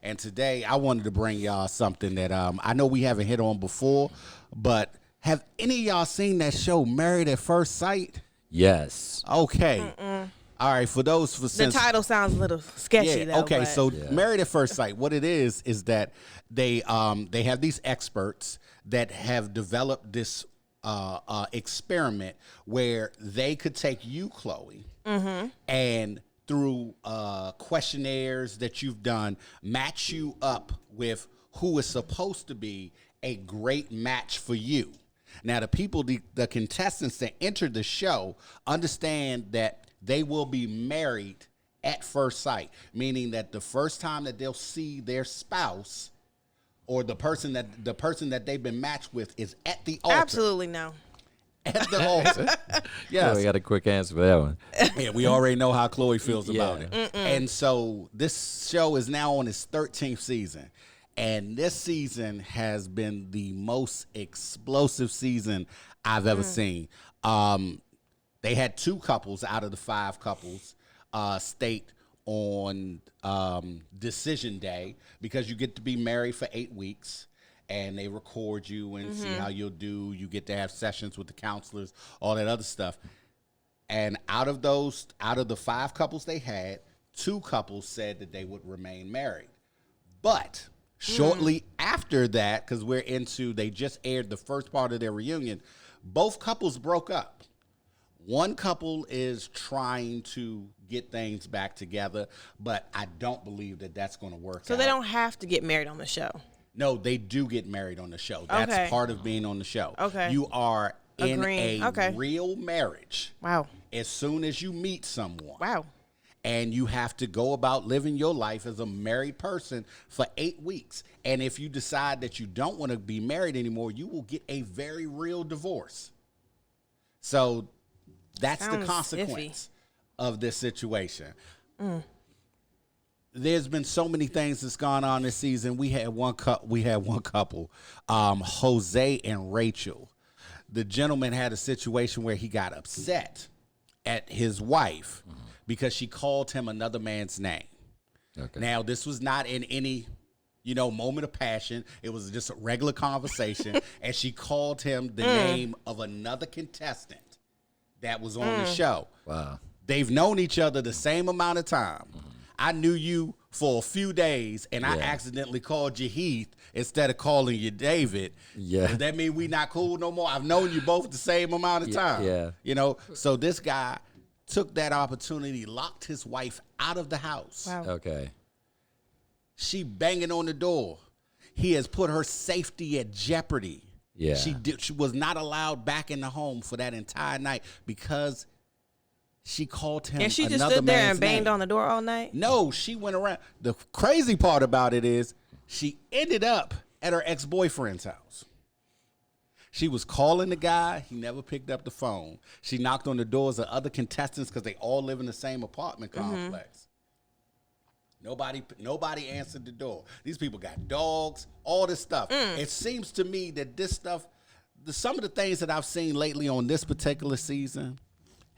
And today I wanted to bring y'all something that I know we haven't hit on before, but have any of y'all seen that show Married at First Sight? Yes. Okay. All right, for those The title sounds a little sketchy, though. Okay, but. so Married at First Sight, what it is that they have these experts that have developed this experiment where they could take you, Chloe, and through questionnaires that you've done, match you up with who is supposed to be a great match for you. Now, the contestants that enter the show understand that they will be married at first sight, meaning that the first time that they'll see their spouse or the person that they've been matched with is at the altar. Absolutely no. At the altar. Yes. We got a quick answer for that one. Yeah, we already know how Chloe feels about it. And so this show is now on its 13th season. And this season has been the most explosive season I've ever seen. They had 2 couples out of the 5 couples state on decision day, because you get to be married for 8 weeks. And they record you and see how you'll do. You get to have sessions with the counselors, all that other stuff. And out of the 5 couples they had, 2 couples said that they would remain married. But shortly after that, because they just aired the first part of their reunion, both couples broke up. One couple is trying to get things back together, but I don't believe that that's going to work out. So they don't have to get married on the show. No, they do get married on the show. That's part of being on the show. Okay. You are in a real marriage. Wow. As soon as you meet someone. Wow. And you have to go about living your life as a married person for 8 weeks. And if you decide that you don't want to be married anymore, you will get a very real divorce. So that's the consequence of this situation. There's been so many things that's gone on this season. We had one couple, Jose and Rachel. The gentleman had a situation where he got upset at his wife because she called him another man's name. Okay. Now, this was not in any, moment of passion. It was just a regular conversation, and she called him the name of another contestant that was on the show. Wow. They've known each other the same amount of time. I knew you for a few days, and I accidentally called you Heath instead of calling you David. Yeah. Does that mean we not cool no more? I've known you both the same amount of time. Yeah. So this guy took that opportunity, locked his wife out of the house. Wow. Okay. She banging on the door. He has put her safety at jeopardy. Yeah. She was not allowed back in the home for that entire night because she called him. And she just stood there and banged on the door all night? No, she went around. The crazy part about it is she ended up at her ex-boyfriend's house. She was calling the guy. He never picked up the phone. She knocked on the doors of other contestants because they all live in the same apartment complex. Nobody answered the door. These people got dogs, all this stuff. It seems to me that this stuff, some of the things that I've seen lately on this particular season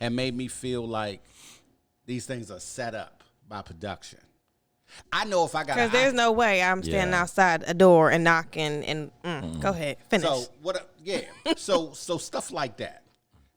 have made me feel like these things are set up by production. I know if I got, because there's no way I'm standing outside a door and knocking and go ahead, finish. So what? So stuff like that.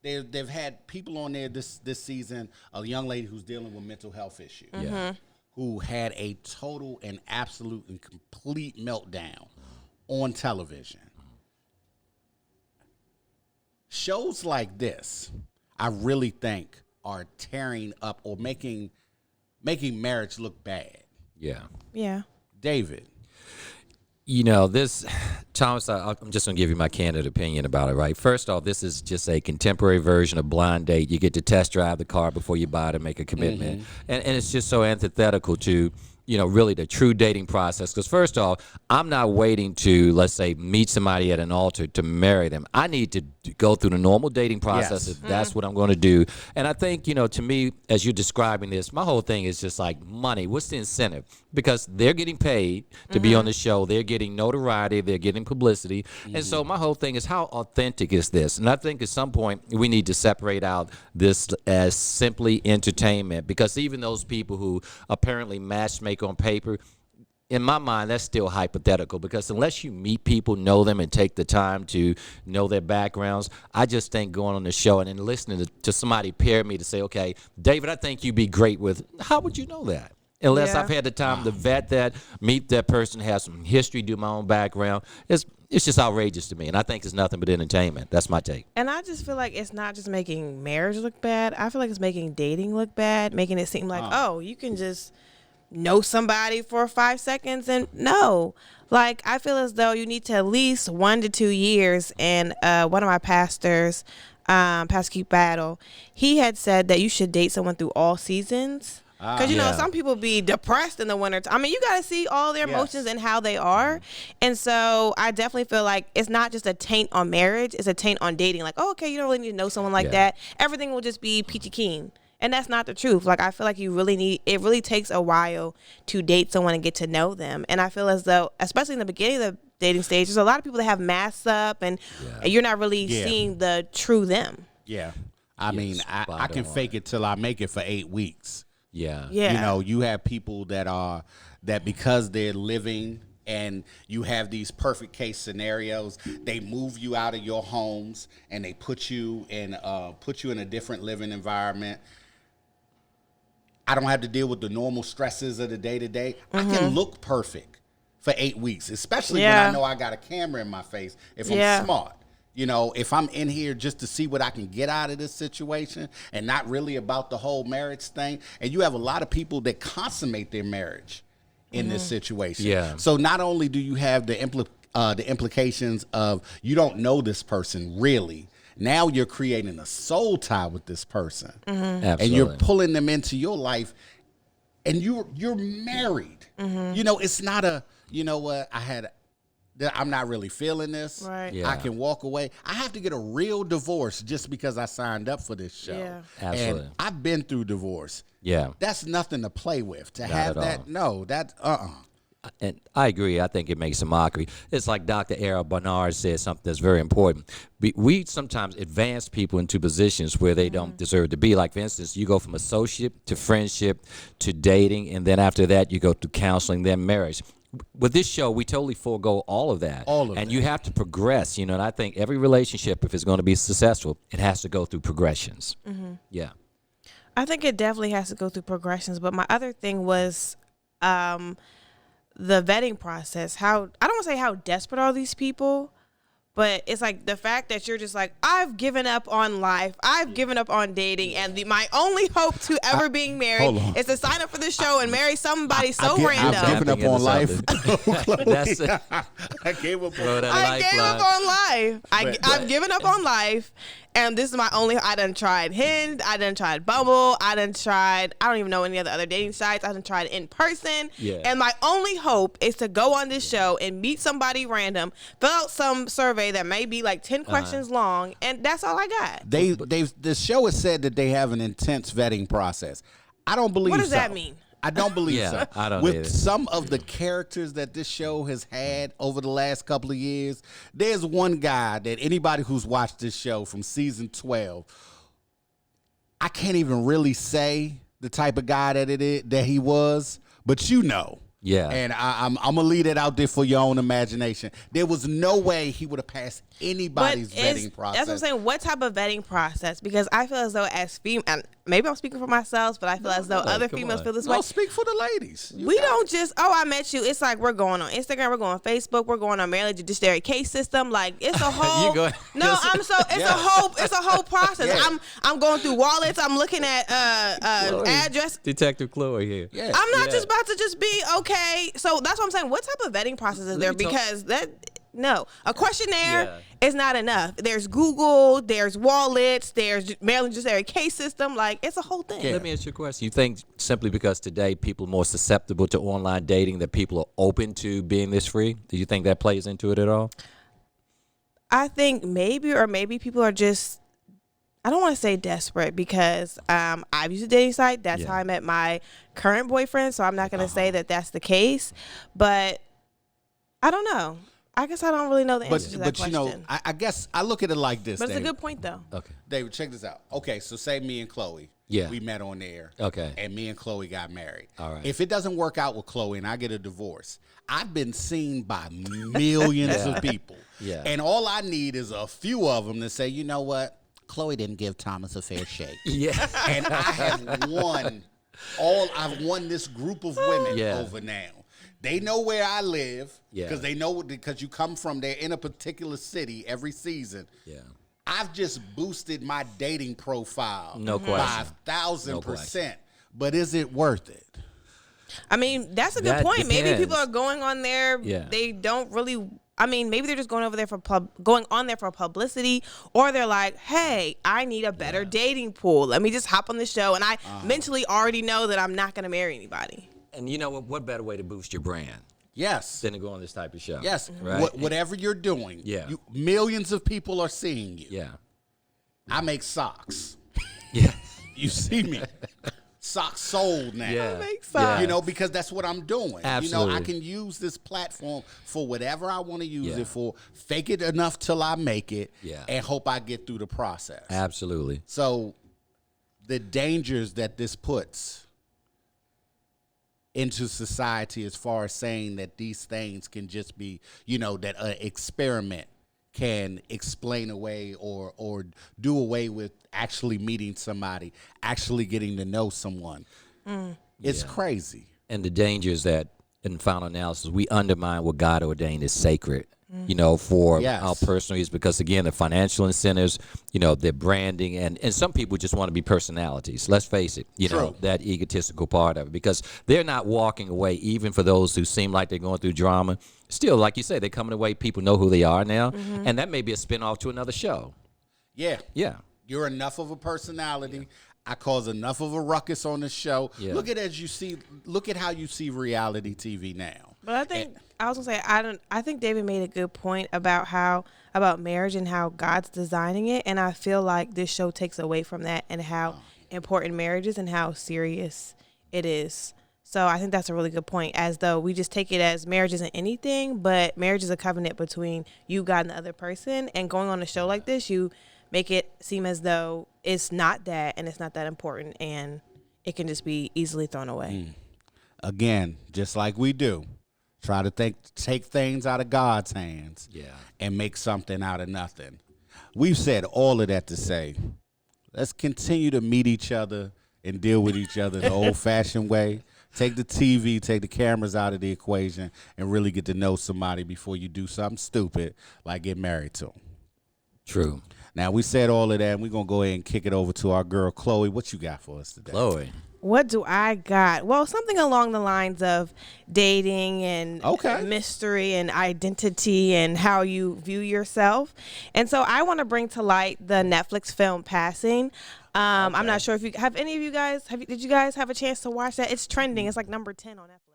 They've had people on there this season. A young lady who's dealing with mental health issues. Who had a total and absolute and complete meltdown on television. Shows like this, I really think, are tearing up or making marriage look bad. Yeah. David. This, Thomas, I'm just going to give you my candid opinion about it, right? First off, this is just a contemporary version of Blind Date. You get to test drive the car before you buy it and make a commitment. And it's just so antithetical to, really the true dating process. Because first off, I'm not waiting to, let's say, meet somebody at an altar to marry them. I need to go through the normal dating process if that's what I'm going to do. And I think, to me, as you're describing this, my whole thing is just like money. What's the incentive? Because they're getting paid to be on the show. They're getting notoriety. They're getting publicity. And so my whole thing is, how authentic is this? And I think at some point we need to separate out this as simply entertainment, because even those people who apparently matchmake on paper, in my mind, that's still hypothetical because unless you meet people, know them, and take the time to know their backgrounds, I just think going on the show and then listening to somebody pair me to say, okay, David, I think you'd be great with, how would you know that? Unless I've had the time to vet that, meet that person, have some history, do my own background. It's just outrageous to me, and I think it's nothing but entertainment. That's my take. And I just feel like it's not just making marriage look bad. I feel like it's making dating look bad, making it seem like, oh, you can just know somebody for 5 seconds. And no, like, I feel as though you need to at least 1 to 2 years. And one of my pastors, Pastor Keith Battle, he had said that you should date someone through all seasons. Because, you know, some people be depressed in the winter. I mean, you got to see all their emotions and how they are. And so I definitely feel like it's not just a taint on marriage. It's a taint on dating. Like, oh, okay, you don't really need to know someone like that. Everything will just be peachy keen. And that's not the truth. Like, I feel like it really takes a while to date someone and get to know them. And I feel as though, especially in the beginning of the dating stage, there's a lot of people that have masks up and you're not really seeing the true them. Yeah. I mean, I can fake it till I make it for 8 weeks. Yeah. You know, you have people that because they're living and you have these perfect case scenarios, they move you out of your homes and they put you in a different living environment. I don't have to deal with the normal stresses of the day-to-day. I can look perfect for 8 weeks, especially when I know I got a camera in my face if I'm smart. You know, if I'm in here just to see what I can get out of this situation and not really about the whole marriage thing. And you have a lot of people that consummate their marriage in this situation. Yeah. So not only do you have the implications of you don't know this person really, now you're creating a soul tie with this person. Absolutely. And you're pulling them into your life and you're married. You know, it's not a, you know what, I'm not really feeling this. Right. Yeah. I can walk away. I have to get a real divorce just because I signed up for this show. Yeah. Absolutely. And I've been through divorce. Yeah. That's nothing to play with. To Not have at that, all. no, that, And I agree. I think it makes a mockery. It's like Dr. Errol Barnard said something that's very important. We sometimes advance people into positions where they don't deserve to be. Like, for instance, you go from associate to friendship to dating, and then after that, you go to counseling, then marriage. With this show, we totally forego all of that. And you have to progress, you know, and I think every relationship, if it's going to be successful, it has to go through progressions. Yeah. I think it definitely has to go through progressions. But my other thing was the vetting process. I don't want to say how desperate are these people, but it's like the fact that you're just like, I've given up on life. I've given up on dating. And my only hope to ever being married is to sign up for this show and marry somebody random. I've given up on life. That's it. I gave up Throw on that I gave lifeline. up on life. I've given up on life. And this is my only, I done tried Hinge, I done tried Bumble, I don't even know any other dating sites, I done tried in person. Yeah. And my only hope is to go on this show and meet somebody random, fill out some survey that may be like 10 questions long, and that's all I got. The show has said that they have an intense vetting process. I don't believe so. What does that mean? I don't believe so. I don't With either. some of the characters that this show has had over the last couple of years, there's one guy that anybody who's watched this show from season 12, I can't even really say the type of guy that he was, but you know. Yeah. And I'm going to leave it out there for your own imagination. There was no way he would have passed anybody's vetting process. That's what I'm saying. What type of vetting process? Because I feel as though as female, and maybe I'm speaking for myself, but I feel as though other come females on. feel this way. No, speak for the ladies. We don't just, I met you. It's like we're going on Instagram, we're going on Facebook, we're going on Maryland Judiciary Case System. Like, it's a whole. It's a whole process. Yeah. I'm going through wallets. I'm looking at address. Detective Chloe here. Yeah. I'm not just about to just be okay. So that's what I'm saying. What type of vetting process is there? me talk- Because a questionnaire is not enough. There's Google, there's wallets, there's Maryland Judiciary Case System. Like, it's a whole thing. Let me ask you a question. You think simply because today people are more susceptible to online dating that people are open to being this free? Do you think that plays into it at all? I think maybe people are just, I don't want to say desperate because I've used a dating site. That's how I met my current boyfriend. So I'm not going to say that that's the case. But I don't know. I guess I don't really know the answer to that question. But, you know, I guess I look at it like this, But it's a David. good point, though. Okay. David, check this out. Okay, so say me and Chloe. Yeah. We met on there. Okay. And me and Chloe got married. All right. If it doesn't work out with Chloe and I get a divorce, I've been seen by millions of people. Yeah. And all I need is a few of them to say, you know what? Chloe didn't give Thomas a fair shake. Yeah. And I have won I've won this group of women over now. They know where I live because they know, because you come from, they're in a particular city every season. Yeah. I've just boosted my dating profile by 1,000%. But is it worth it? I mean, that's a good That point. depends. Maybe people are going on there. Yeah. They don't really. I mean, maybe they're just going over there going on there for publicity, or they're like, "Hey, I need a better dating pool. Let me just hop on the show." And I mentally already know that I'm not going to marry anybody. And you know what better way to boost your brand Yes. than to go on this type of show? Yes. Right. Whatever you're doing, Yeah. Millions of people are seeing you. Yeah. I make socks. Yeah. You see me. Socks sold now. Yeah. Make socks. You know, because that's what I'm doing. Absolutely. You know, I can use this platform for whatever I want to use it for, fake it enough till I make it, and hope I get through the process. Absolutely. So the dangers that this puts into society as far as saying that these things can just be, you know, that an experiment can explain away or do away with actually meeting somebody, actually getting to know someone. It's crazy. And the danger is that, in final analysis, we undermine what God ordained is sacred, you know, for our personal use. Because, again, the financial incentives, you know, their branding, and some people just want to be personalities. Let's face it, you know, that egotistical part of it. Because they're not walking away, even for those who seem like they're going through drama. Still, like you say, they're coming away. People know who they are now. And that may be a spinoff to another show. Yeah. Yeah. You're enough of a personality. I cause enough of a ruckus on the show. Yeah. Look at how you see reality TV now. But I think I was gonna say I think David made a good point about marriage and how God's designing it, and I feel like this show takes away from that and how important marriage is and how serious it is. So I think that's a really good point, as though we just take it as marriage isn't anything, but marriage is a covenant between you, God, and the other person. And going on a show like this, you make it seem as though it's not that and it's not that important, and it can just be easily thrown away. Again, just like we do, try to take things out of God's hands and make something out of nothing. We've said all of that to say, let's continue to meet each other and deal with each other the old-fashioned way. Take the TV, take the cameras out of the equation, and really get to know somebody before you do something stupid like get married to them. True. Now, we said all of that, and we're going to go ahead and kick it over to our girl, Chloe. What you got for us today? Chloe. What do I got? Well, something along the lines of dating and mystery and identity and how you view yourself. And so I want to bring to light the Netflix film Passing. I'm not sure if you have any of you guys did you guys have a chance to watch that? It's trending. It's like number 10 on Netflix.